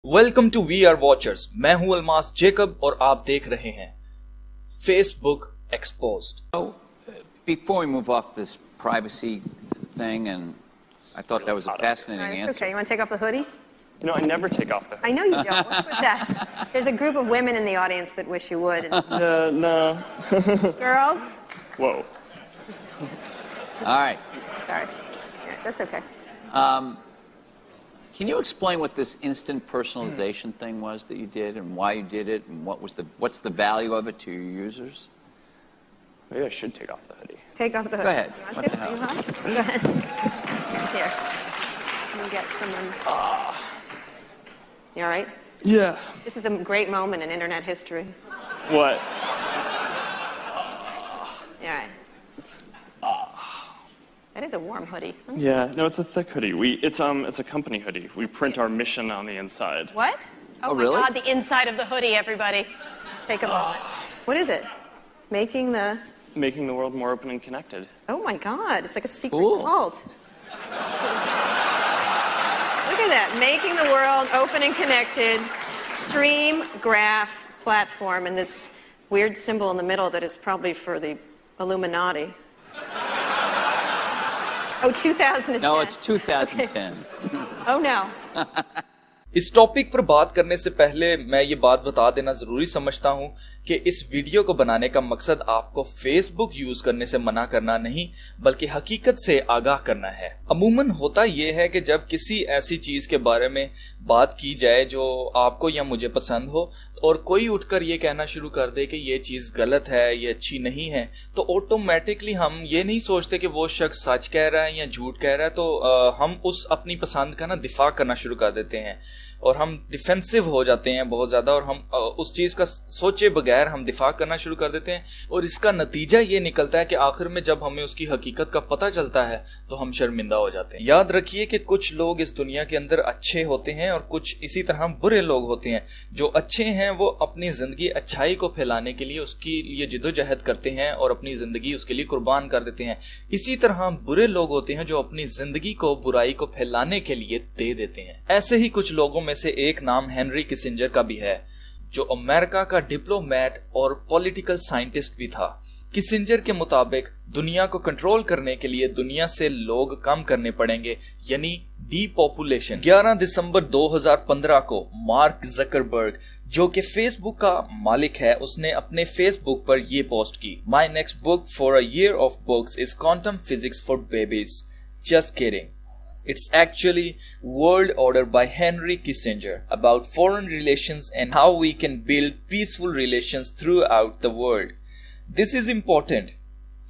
Welcome to we are watchers. मैं हूं Almas Jacob और आप देख रहे हैं Facebook exposed. So, before we move off this privacy thing, and I thought that was a fascinating All right, answer. it's okay. You want to take off the hoodie? You know, I never take off the hood. I know you don't. What's with that? There's a group of women in the audience that wish you would. And No. girls? Whoa. All right. Sorry. Yeah, that's okay. Can you explain what this instant personalization thing was that you did, and why you did it, and what's the value of it to your users? Maybe I should take off the hoodie. Take off the hoodie. Go ahead. You want What to? the hell? You want? Go ahead. Here. Let me get someone. You all right? Yeah. This is a great moment in internet history. What? You all right? That is a warm hoodie. Yeah. No, it's a thick hoodie. It's a company hoodie. We print our mission on the inside. What? Oh, my really? God, the inside of the hoodie, everybody. Take a moment. What is it? Making the... Making the world more open and connected. Oh my God, it's like a secret Cool. cult. Look at that, making the world open and connected, stream graph platform, and this weird symbol in the middle that is probably for the Illuminati. Oh, 2010. No, it's 2010. Oh no. इस topic पर बात करने से पहले मैं ये बात बता देना जरूरी समझता हूं कि इस वीडियो को बनाने का मकसद आपको फेसबुक यूज करने से मना करना नहीं बल्कि हकीकत से आगाह करना है। अमूमन होता यह है कि जब किसी ऐसी चीज के बारे में बात की जाए जो आपको या मुझे पसंद हो और कोई उठकर ये कहना शुरू कर दे कि ये चीज गलत है, ये अच्छी नहीं है, तो ऑटोमेटिकली हम ये नहीं सोचते कि वो शख्स सच कह रहा है या झूठ कह रहा है, तो हम उस अपनी पसंद का दिफा करना शुरू कर देते हैं और हम डिफेंसिव हो जाते हैं बहुत ज्यादा, और हम उस चीज का सोचे बगैर हम दिफा करना शुरू कर देते हैं और इसका नतीजा ये निकलता है कि आखिर में जब हमें उसकी हकीकत का पता चलता है तो हम शर्मिंदा हो जाते हैं। याद रखिए कि कुछ लोग इस दुनिया के अंदर अच्छे होते हैं और कुछ इसी तरह बुरे लोग होते हैं। जो अच्छे हैं वो अपनी जिंदगी अच्छाई को फैलाने के लिए उसके लिए जिदोजहद करते हैं और अपनी जिंदगी उसके लिए कुर्बान कर देते हैं। इसी तरह बुरे लोग होते हैं जो अपनी जिंदगी को बुराई को फैलाने के लिए दे देते हैं। ऐसे ही कुछ लोगों में से एक नाम हेनरी किसिंजर का भी है, जो अमेरिका का डिप्लोमेट और पॉलिटिकल साइंटिस्ट भी था। किसिंजर के मुताबिक दुनिया को कंट्रोल करने के लिए दुनिया से लोग कम करने पड़ेंगे, यानी डीपॉपुलेशन। 11 दिसंबर 2015 को मार्क जकरबर्ग, जो कि फेसबुक का मालिक है, उसने अपने फेसबुक पर यह पोस्ट की, my next book for a year of books is quantum physics for babies, just kidding. It's actually World Order by Henry Kissinger about foreign relations and how we can build peaceful relations throughout the world. This is important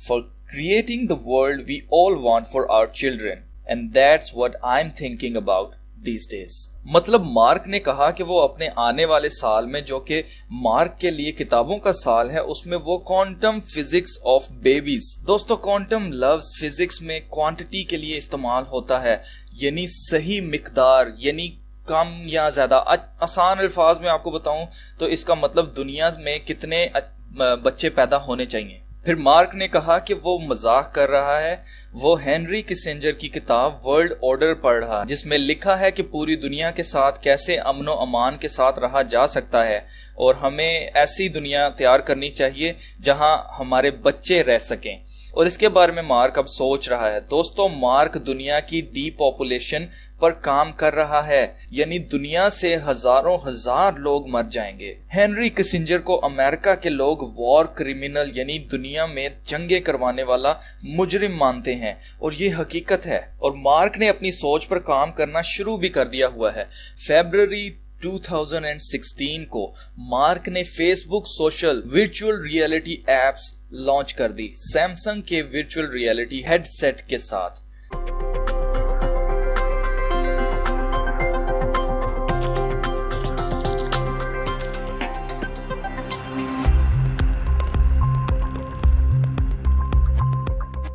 for creating the world we all want for our children, and that's what I'm thinking about these days. मतलब mark ने कहा कि वो अपने आने वाले साल में, जो कि मार्क के लिए किताबों का साल है, उसमें वो क्वांटम फिजिक्स ऑफ बेबीज। दोस्तों, क्वांटम लफ्ज फिजिक्स में क्वांटिटी के लिए इस्तेमाल होता है, यानी सही मिकदार, यानी कम या ज्यादा। आसान अल्फाज में आपको बताऊं तो इसका मतलब दुनिया में कितने बच्चे पैदा होने चाहिए। फिर मार्क ने कहा कि वो मजाक कर रहा है, वो हेनरी किसिंजर की किताब वर्ल्ड ऑर्डर पढ़ रहा है, जिसमें लिखा है कि पूरी दुनिया के साथ कैसे अमनो अमान के साथ रहा जा सकता है और हमें ऐसी दुनिया तैयार करनी चाहिए जहां हमारे बच्चे रह सकें, और इसके बारे में मार्क अब सोच रहा है। दोस्तों, मार्क दुनिया की डीपॉपुलेशन पर काम कर रहा है, यानी दुनिया से हजारों हजार लोग मर जाएंगे। हेनरी किसिंजर को अमेरिका के लोग वॉर क्रिमिनल, यानी दुनिया में जंगे करवाने वाला मुजरिम मानते हैं, और ये हकीकत है। और मार्क ने अपनी सोच पर काम करना शुरू भी कर दिया हुआ है। फरवरी 2016 को मार्क ने Facebook social virtual reality apps launch कर दी, सैमसंग के वर्चुअल रियलिटी हेडसेट के साथ।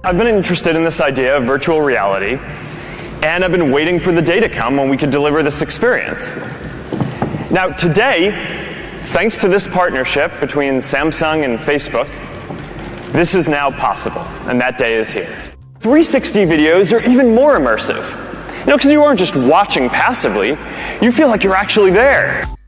I've been interested in this idea of virtual reality, and I've been waiting for the day to come when we could deliver this experience. Now, today, thanks to this partnership between Samsung and Facebook, this is now possible, and that day is here. 360 videos are even more immersive. because you aren't just watching passively, you feel like you're actually there.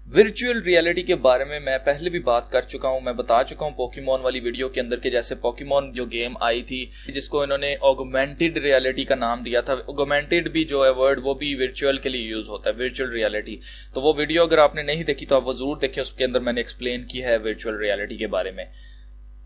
Virtual reality के बारे में मैं पहले भी बात कर चुका हूं, मैं बता चुका हूं पोकेमॉन वाली वीडियो के अंदर के जैसे पोकेमॉन जो गेम आई थी जिसको इन्होंने ऑगमेंटेड रियलिटी का नाम दिया था। ऑगमेंटेड भी जो है वर्ड वो भी वर्चुअल के लिए यूज होता है, वर्चुअल रियलिटी। तो वो वीडियो अगर आपने नहीं देखी तो आप वो जरूर देखें, उसके अंदर मैंने एक्सप्लेन की है वर्चुअल रियलिटी के बारे में।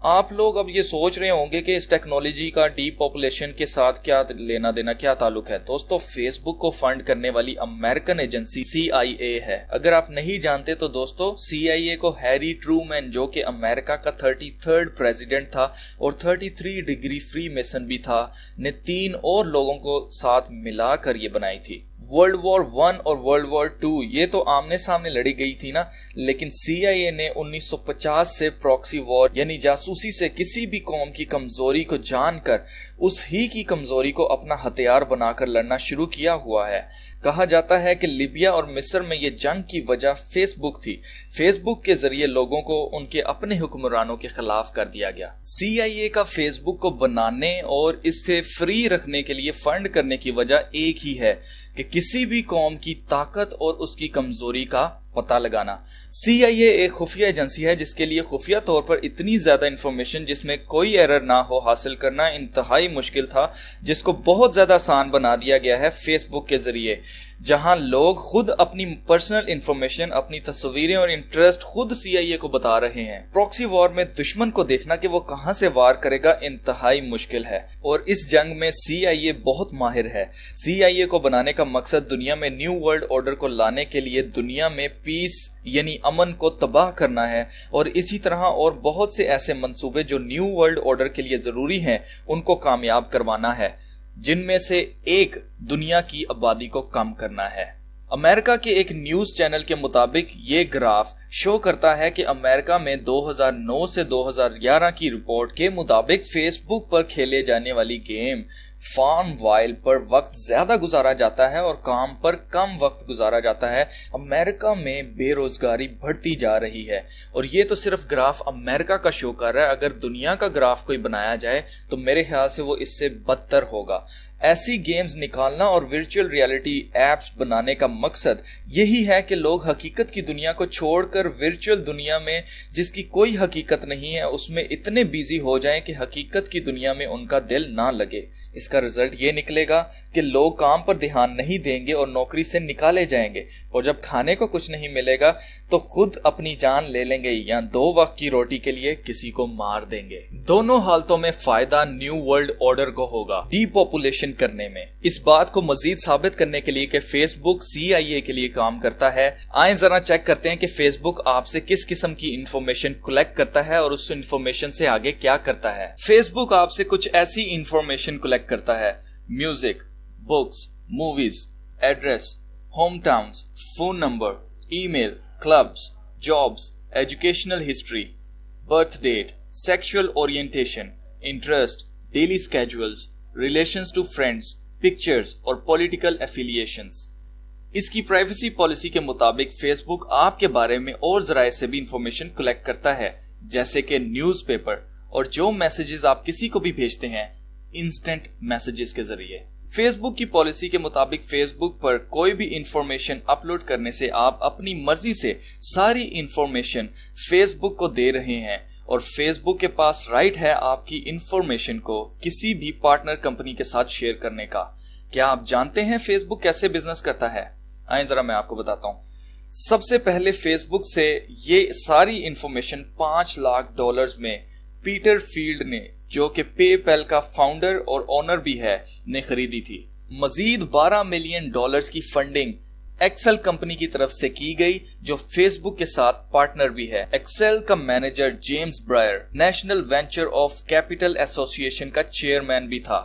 आप लोग अब ये सोच रहे होंगे कि इस टेक्नोलॉजी का डीपॉपुलेशन के साथ क्या लेना देना, क्या ताल्लुक है। दोस्तों, फेसबुक को फंड करने वाली अमेरिकन एजेंसी CIA है। अगर आप नहीं जानते तो दोस्तों, CIA को हैरी ट्रूमैन जो कि अमेरिका का 33rd प्रेसिडेंट था और 33 डिग्री फ्री मेसन भी था, ने 3 और लोगों को साथ मिलाकर ये बनाई थी। वर्ल्ड वॉर 1 और वर्ल्ड वॉर 2 ये तो आमने सामने लड़ी गई थी ना, लेकिन CIA ने 1950 से प्रॉक्सी वॉर यानी जासूसी से किसी भी कौम की कमजोरी को जानकर उस ही की कमजोरी को अपना हथियार बनाकर लड़ना शुरू किया हुआ है। कहा जाता है कि लीबिया और मिस्र में ये जंग की वजह फेसबुक थी। फेसबुक के जरिए लोगों को उनके अपने हुक्मरानों के खिलाफ कर दिया गया। CIA का फेसबुक को बनाने और इसे फ्री रखने के लिए फंड करने की वजह एक ही है कि किसी भी कौम की ताकत और उसकी कमजोरी का पता लगाना। CIA एक खुफिया एजेंसी है जिसके लिए खुफिया तौर पर इतनी ज्यादा इंफॉर्मेशन जिसमें कोई एरर ना हो हासिल करना इंतहाई मुश्किल था, जिसको बहुत ज्यादा आसान बना दिया गया है फेसबुक के जरिए, जहां लोग खुद अपनी पर्सनल इंफॉर्मेशन, अपनी तस्वीरें और इंटरेस्ट खुद CIA को बता रहे हैं। प्रॉक्सी वॉर में दुश्मन को देखना कि वो कहां से वार करेगा इंतहाई मुश्किल है और इस जंग में CIA बहुत माहिर है। CIA को बनाने का मकसद दुनिया में न्यू वर्ल्ड ऑर्डर को लाने के लिए दुनिया में पीस यानी अमन को तबाह करना है और इसी तरह और बहुत से ऐसे मंसूबे जो न्यू वर्ल्ड ऑर्डर के लिए जरूरी हैं उनको कामयाब करवाना है, जिनमें से एक दुनिया की आबादी को कम करना है। अमेरिका के एक न्यूज चैनल के मुताबिक ये ग्राफ शो करता है कि अमेरिका में 2009 से 2011 की रिपोर्ट के मुताबिक फेसबुक पर खेले जाने वाली गेम फार्म वाइल पर वक्त ज्यादा गुजारा जाता है और काम पर कम वक्त गुजारा जाता है। अमेरिका में बेरोजगारी बढ़ती जा रही है और ये तो सिर्फ ग्राफ अमेरिका का शो कर रहा है। अगर दुनिया का ग्राफ कोई बनाया जाए तो मेरे ख्याल से वो इससे बदतर होगा। ऐसी गेम्स निकालना और वर्चुअल रियलिटी एप्स बनाने का मकसद यही है कि लोग हकीकत की दुनिया को छोड़कर वर्चुअल दुनिया में जिसकी कोई हकीकत नहीं है उसमें इतने बिजी हो जाएं कि हकीकत की दुनिया में उनका दिल ना लगे। इसका रिजल्ट ये निकलेगा कि लोग काम पर ध्यान नहीं देंगे और नौकरी से निकाले जाएंगे और जब खाने को कुछ नहीं मिलेगा तो खुद अपनी जान ले लेंगे या 2 वक्त की रोटी के लिए किसी को मार देंगे। दोनों हालतों में फायदा न्यू वर्ल्ड ऑर्डर को होगा डीपॉपुलेशन करने में। इस बात को मजीद साबित करने के लिए कि फेसबुक CIA के लिए काम करता है, आए जरा चेक करते हैं कि फेसबुक आपसे किस किस्म की इंफॉर्मेशन कलेक्ट करता है और उस इंफॉर्मेशन से आगे क्या करता है। फेसबुक आपसे कुछ ऐसी इंफॉर्मेशन कलेक्ट करता है: music, books, movies, address, home towns, phone number, email, clubs, jobs, educational history, birth date, sexual orientation, interest, daily schedules, relations to friends, pictures और पॉलिटिकल एफिलिएशंस। इसकी प्राइवेसी पॉलिसी के मुताबिक Facebook आपके बारे में और जराए से भी इंफॉर्मेशन कलेक्ट करता है, जैसे कि न्यूज़पेपर और जो मैसेजेस आप किसी को भी भेजते हैं इंस्टेंट मैसेजेस के जरिए। फेसबुक की पॉलिसी के मुताबिक फेसबुक पर कोई भी इंफॉर्मेशन अपलोड करने से आप अपनी मर्जी से सारी इंफॉर्मेशन फेसबुक को दे रहे हैं और फेसबुक के पास राइट है आपकी इंफॉर्मेशन को किसी भी पार्टनर कंपनी के साथ शेयर करने का। क्या आप जानते हैं फेसबुक कैसे बिजनेस करता है? आइए जरा मैं आपको बताता हूँ। सबसे पहले फेसबुक से ये सारी इंफॉर्मेशन $5 लाख में पीटर फील्ड ने, जो कि पेपैल का फाउंडर और ओनर भी है, ने खरीदी थी। मजीद $12 मिलियन की फंडिंग एक्सेल कंपनी की तरफ से की गई, जो फेसबुक के साथ पार्टनर भी है। एक्सेल का manager James briar national venture of capital association का चेयरमैन भी था।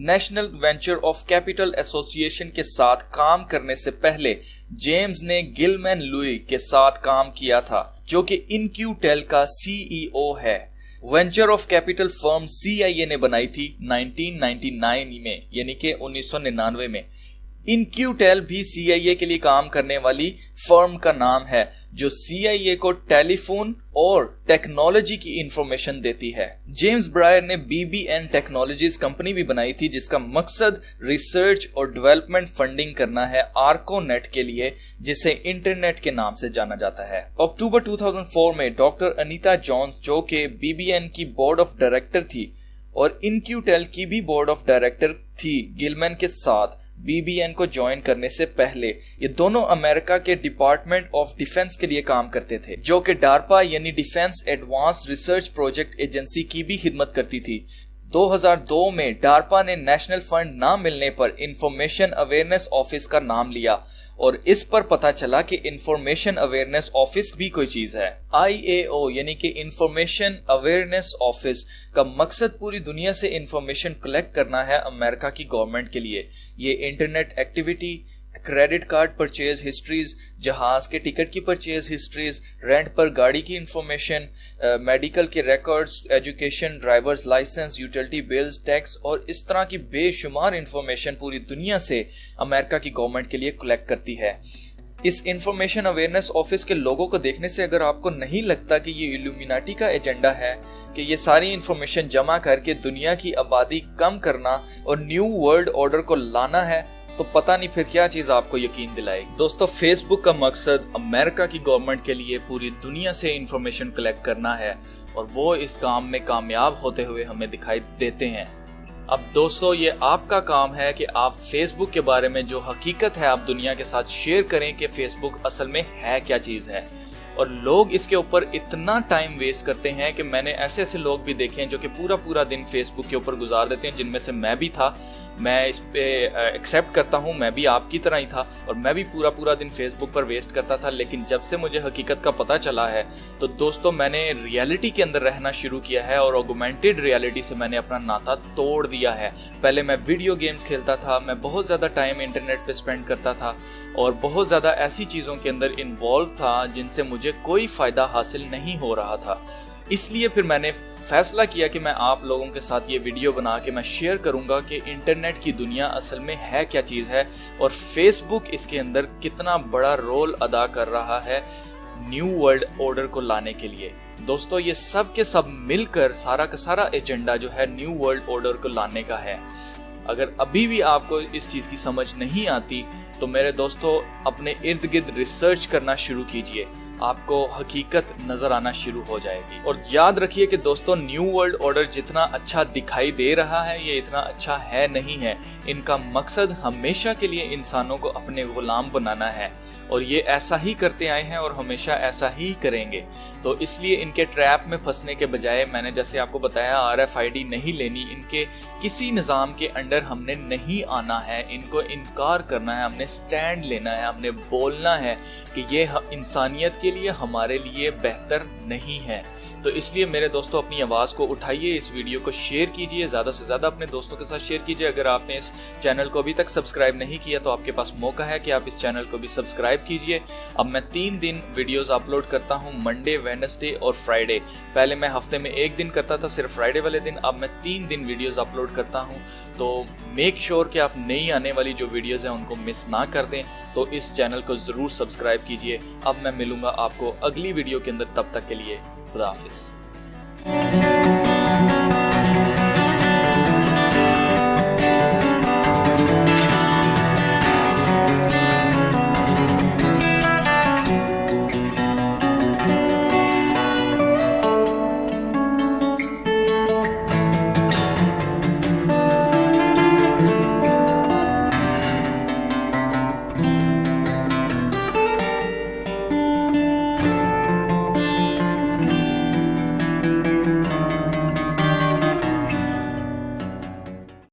National venture of capital association के साथ काम करने से पहले जेम्स ने गिलमैन लुई के साथ काम किया था, जो कि इनक्यूटेल का CEO है। Venture of capital firm CIA ने बनाई थी 1999 में, यानी कि 1999 में। इनक्यूटेल भी CIA के लिए काम करने वाली फर्म का नाम है। जो CIA को टेलीफोन और टेक्नोलॉजी की इंफॉर्मेशन देती है। जेम्स ब्रायर ने BBN टेक्नोलॉजीज कंपनी भी बनाई थी जिसका मकसद रिसर्च और डेवलपमेंट फंडिंग करना है आर्कोनेट के लिए, जिसे इंटरनेट के नाम से जाना जाता है। अक्टूबर 2004 में डॉक्टर अनीता जॉन्स, जो कि BBN की बोर्ड ऑफ डायरेक्टर थी और इनक्यूटेल की भी बोर्ड ऑफ डायरेक्टर थी, गिलमैन के साथ BBN को ज्वाइन करने से पहले ये दोनों अमेरिका के डिपार्टमेंट ऑफ डिफेंस के लिए काम करते थे, जो कि डार्पा यानी defence advance research project agency की भी खिदमत करती थी। 2002 में डार्पा ने नेशनल फंड ना मिलने पर इंफॉर्मेशन अवेयरनेस ऑफिस का नाम लिया और इस पर पता चला कि इंफॉर्मेशन अवेयरनेस ऑफिस भी कोई चीज है। IAO यानी कि इंफॉर्मेशन अवेयरनेस ऑफिस का मकसद पूरी दुनिया से इंफॉर्मेशन कलेक्ट करना है अमेरिका की गवर्नमेंट के लिए। ये internet activity, credit card purchase histories, जहाज के टिकट की परचेज हिस्ट्रीज, रेंट पर गाड़ी की इंफॉर्मेशन, मेडिकल के records, education, driver's licence, utility bills, tax और इस तरह की बेशुमार इंफॉर्मेशन पूरी दुनिया से अमेरिका की गवर्नमेंट के लिए कलेक्ट करती है। इस इंफॉर्मेशन अवेयरनेस ऑफिस के लोगों को देखने से अगर आपको नहीं लगता कि ये इल्यूमिनाटी का एजेंडा है कि ये सारी इंफॉर्मेशन जमा करके दुनिया की आबादी कम करना और न्यू वर्ल्ड ऑर्डर को लाना है, तो पता नहीं फिर क्या चीज आपको यकीन दिलाएगी। दोस्तों, फेसबुक का मकसद अमेरिका की गवर्नमेंट के लिए पूरी दुनिया से इंफॉर्मेशन कलेक्ट करना है और वो इस काम में कामयाब होते हुए हमें दिखाई देते हैं। अब दोस्तों, ये आपका काम है कि आप फेसबुक के बारे में जो हकीकत है आप दुनिया के साथ शेयर करें कि फेसबुक असल में है क्या चीज है। और लोग इसके ऊपर इतना टाइम वेस्ट करते हैं कि मैंने ऐसे ऐसे लोग भी देखे हैं जो कि पूरा पूरा दिन फेसबुक के ऊपर गुजार देते हैं, जिनमें से मैं भी था। मैं इस पे एक्सेप्ट करता हूँ, मैं भी आपकी तरह ही था और मैं भी पूरा पूरा दिन फेसबुक पर वेस्ट करता था। लेकिन जब से मुझे हकीकत का पता चला है तो दोस्तों मैंने रियलिटी के अंदर रहना शुरू किया है और ऑगमेंटेड रियलिटी से मैंने अपना नाता तोड़ दिया है। पहले मैं वीडियो गेम्स खेलता था, मैं बहुत ज़्यादा टाइम इंटरनेट पे स्पेंड करता था और बहुत ज़्यादा ऐसी चीज़ों के अंदर इन्वॉल्व था जिनसे मुझे कोई फ़ायदा हासिल नहीं हो रहा था। इसलिए फिर मैंने फैसला किया कि मैं आप लोगों के साथ ये वीडियो बना के मैं शेयर करूंगा कि इंटरनेट की दुनिया असल में है क्या चीज़ है और फेसबुक इसके अंदर कितना बड़ा रोल अदा कर रहा है न्यू वर्ल्ड ऑर्डर को लाने के लिए। दोस्तों, ये सब के सब मिलकर सारा का सारा एजेंडा जो है न्यू वर्ल्ड ऑर्डर को लाने का है। अगर अभी भी आपको इस चीज़ की समझ नहीं आती तो मेरे दोस्तों अपने इर्द गिर्द रिसर्च करना शुरू कीजिए, आपको हकीकत नजर आना शुरू हो जाएगी। और याद रखिए कि दोस्तों, न्यू वर्ल्ड ऑर्डर जितना अच्छा दिखाई दे रहा है ये इतना अच्छा है नहीं है। इनका मकसद हमेशा के लिए इंसानों को अपने गुलाम बनाना है और ये ऐसा ही करते आए हैं और हमेशा ऐसा ही करेंगे। तो इसलिए इनके ट्रैप में फंसने के बजाय मैंने जैसे आपको बताया RFID नहीं लेनी, इनके किसी निज़ाम के अंडर हमने नहीं आना है, इनको इनकार करना है, हमने स्टैंड लेना है, हमने बोलना है कि ये इंसानियत के लिए हमारे लिए बेहतर नहीं है। तो इसलिए मेरे दोस्तों अपनी आवाज़ को उठाइए, इस वीडियो को शेयर कीजिए, ज़्यादा से ज़्यादा अपने दोस्तों के साथ शेयर कीजिए। अगर आपने इस चैनल को अभी तक सब्सक्राइब नहीं किया तो आपके पास मौका है कि आप इस चैनल को भी सब्सक्राइब कीजिए। अब मैं 3 दिन वीडियोस अपलोड करता हूं, मंडे, वेडनेसडे और फ्राइडे। पहले मैं हफ्ते में 1 दिन करता था, सिर्फ फ्राइडे वाले दिन, अब मैं 3 दिन वीडियोस अपलोड करता हूं। तो मेक श्योर कि आप नई आने वाली जो वीडियोस हैं उनको मिस ना कर दें। तो इस चैनल को ज़रूर सब्सक्राइब कीजिए। अब मैं मिलूंगा आपको अगली वीडियो के अंदर, तब तक के लिए खुदा हाफिज़।